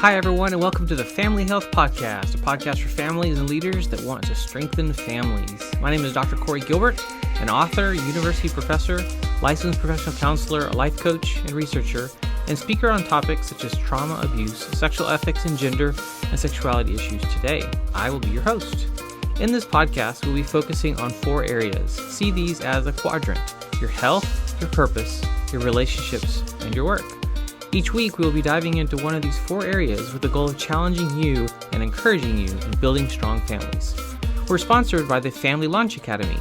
Hi, everyone, and welcome to the Family Health Podcast, a podcast for families and leaders that want to strengthen families. My name is Dr. Corey Gilbert, an author, university professor, licensed professional counselor, a life coach, and researcher, and speaker on topics such as trauma, abuse, sexual ethics, and gender and sexuality issues today. I will be your host. In this podcast, we'll be focusing on 4 areas. See these as a quadrant: your health, your purpose, your relationships, and your work. Each week, we will be diving into one of these 4 areas with the goal of challenging you and encouraging you in building strong families. We're sponsored by the Family Launch Academy,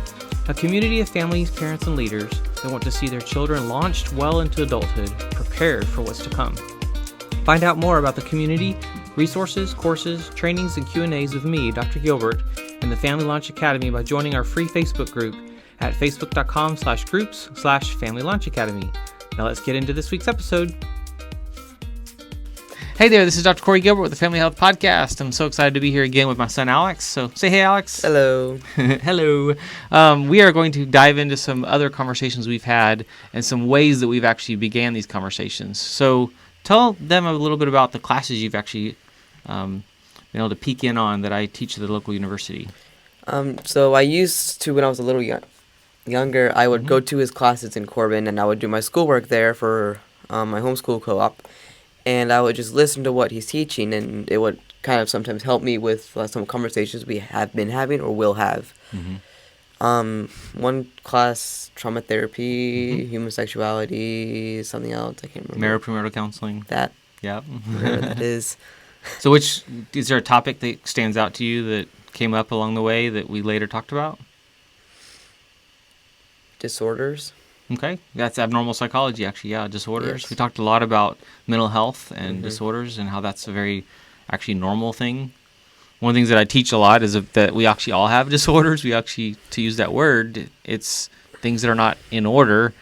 a community of families, parents, and leaders that want to see their children launched well into adulthood, prepared for what's to come. Find out more about the community, resources, courses, trainings, and Q&As with me, Dr. Gilbert, and the Family Launch Academy by joining our free Facebook group at facebook.com/groups/Family Launch Academy. Now let's get into this week's episode. Hey there, this is Dr. Corey Gilbert with the Family Health Podcast. I'm so excited to be here again with my son, Alex. So say hey, Alex. Hello. Hello. We are going to dive into some other conversations we've had and some ways that we've actually began these conversations. So tell them a little bit about the classes you've actually been able to peek in on that I teach at the local university. So I used to, when I was a little younger, I would go to his classes in Corbin, and I would do my schoolwork there for my homeschool co-op. And I would just listen to what he's teaching, and it would kind of sometimes help me with some conversations we have been having or will have. One class, trauma therapy, human sexuality, something else, I can't remember. Premarital counseling. That. Yep. Whatever that is. So is there a topic that stands out to you that came up along the way that we later talked about? Disorders. Okay, that's abnormal psychology, actually. Yeah, disorders. Yes. We talked a lot about mental health and disorders and how that's a very actually normal thing. One of the things that I teach a lot is that we actually all have disorders. We actually, to use that word, it's things that are not in order,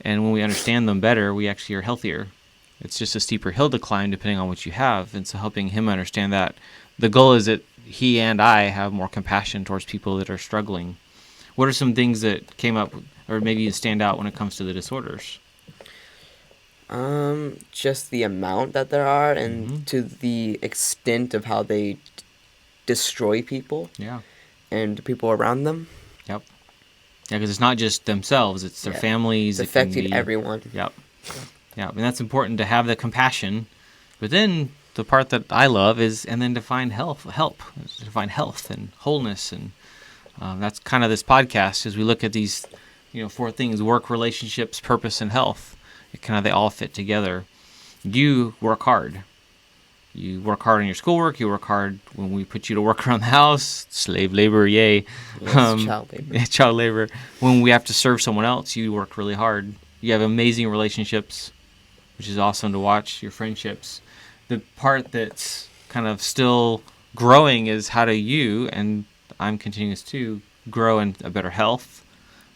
and when we understand them better, we actually are healthier. It's just a steeper hill to climb depending on what you have, and so helping him understand that. The goal is that he and I have more compassion towards people that are struggling. What are some things that came up or maybe stand out when it comes to the disorders? Just the amount that there are and to the extent of how they destroy people. Yeah. And people around them. Yep. Yeah, because it's not just themselves, it's their families. It's affecting everyone. Yep. Yeah, and that's important to have the compassion. But then the part that I love is, and then to find help, to find health and wholeness. And that's kind of this podcast as we look at these 4 things: work, relationships, purpose, and health. They all fit together. You work hard. You work hard on your schoolwork. You work hard when we put you to work around the house. Slave labor, yay. Yes, child labor. Child labor. When we have to serve someone else, you work really hard. You have amazing relationships, which is awesome to watch, your friendships. The part that's kind of still growing is how do you, and I'm continuous to, grow in a better health.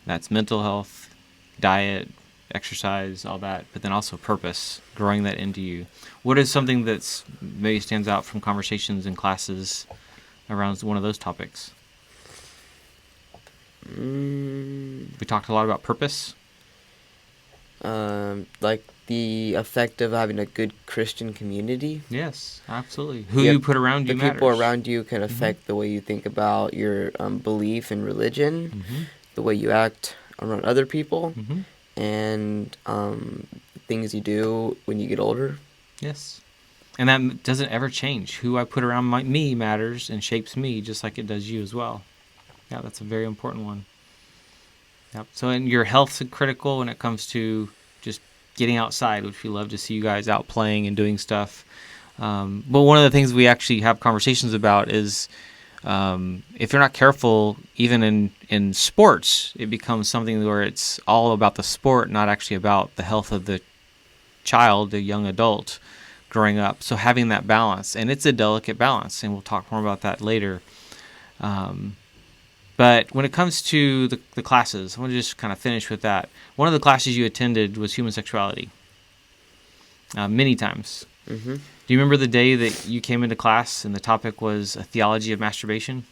That's mental health, diet, exercise, all that, but then also purpose, growing that into you. What is something that's maybe stands out from conversations in classes around one of those topics? We talked a lot about purpose. Like the effect of having a good Christian community. Yes, absolutely. Who you put around you matters. The people around you can affect the way you think about your belief in religion, the way you act around other people, and things you do when you get older. Yes. And that doesn't ever change. Who I put around me matters and shapes me just like it does you as well. Yeah, that's a very important one. Yep. So, and your health's critical when it comes to just getting outside, which we love to see you guys out playing and doing stuff. But one of the things we actually have conversations about is if you're not careful, even in sports, it becomes something where it's all about the sport, not actually about the health of the child, the young adult growing up. So having that balance, and it's a delicate balance, and we'll talk more about that later. But when it comes to the classes, I want to just kind of finish with that. One of the classes you attended was human sexuality, many times. Do you remember the day that you came into class and the topic was a theology of masturbation?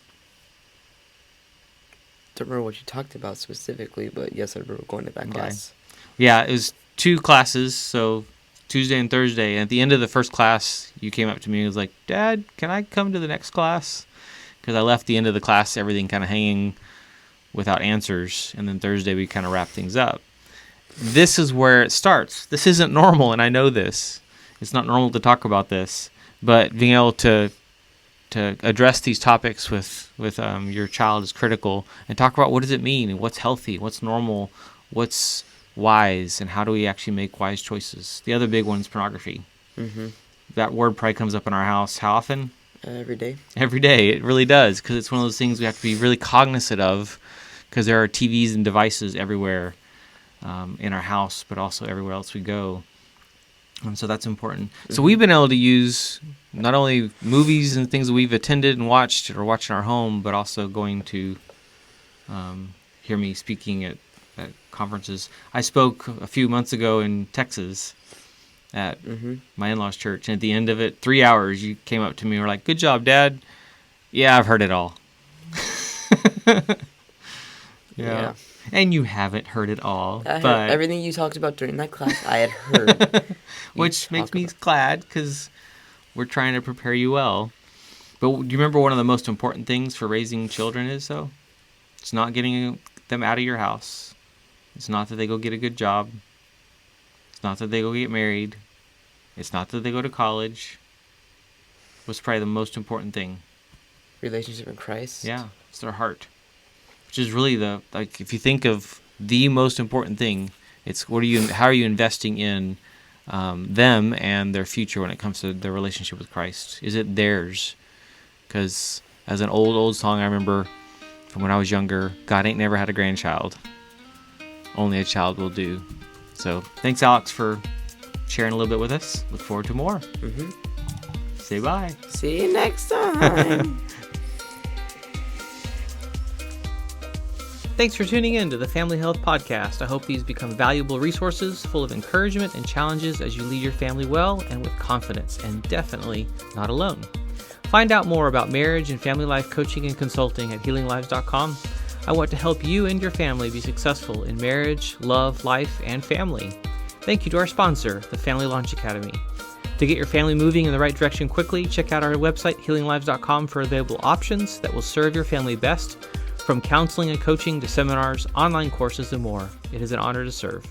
Don't remember what you talked about specifically, but yes, I remember going to that class. Yeah, it was 2 classes, so Tuesday and Thursday. And at the end of the first class, you came up to me and was like, Dad, can I come to the next class? Because I left the end of the class, everything kind of hanging without answers. And then Thursday, we kind of wrap things up. This is where it starts. This isn't normal, and I know this. It's not normal to talk about this. But being able to address these topics with your child is critical, and talk about what does it mean, and what's healthy, what's normal, what's wise, and how do we actually make wise choices. The other big one is pornography. Mm-hmm. That word probably comes up in our house. How often? Every day. Every day. It really does, because it's one of those things we have to be really cognizant of, because there are TVs and devices everywhere in our house, but also everywhere else we go. And so that's important. Mm-hmm. So we've been able to use not only movies and things that we've attended and watched or watched in our home, but also going to hear me speaking at conferences. I spoke a few months ago in Texas at my in-laws' church, and at the end of it, 3 hours, you came up to me and were like, "Good job, Dad." Yeah, I've heard it all. Yeah. And you haven't heard it all. But everything you talked about during that class, I had heard. Which makes me glad, because we're trying to prepare you well. But do you remember one of the most important things for raising children is, though? It's not getting them out of your house. It's not that they go get a good job. It's not that they go get married. It's not that they go to college. What's probably the most important thing? Relationship in Christ. Yeah, it's their heart. Which is really if you think of the most important thing, it's how are you investing in them and their future when it comes to their relationship with Christ? Is it theirs? Because as an old song I remember from when I was younger, God ain't never had a grandchild. Only a child will do. So thanks, Alex, for sharing a little bit with us. Look forward to more. Mm-hmm. Say bye. See you next time. Thanks for tuning in to the Family Health Podcast. I hope these become valuable resources full of encouragement and challenges as you lead your family well and with confidence, and definitely not alone. Find out more about marriage and family life coaching and consulting at HealingLives.com. I want to help you and your family be successful in marriage, love, life, and family. Thank you to our sponsor, the Family Launch Academy. To get your family moving in the right direction quickly, check out our website, HealingLives.com, for available options that will serve your family best. From counseling and coaching to seminars, online courses, and more, it is an honor to serve.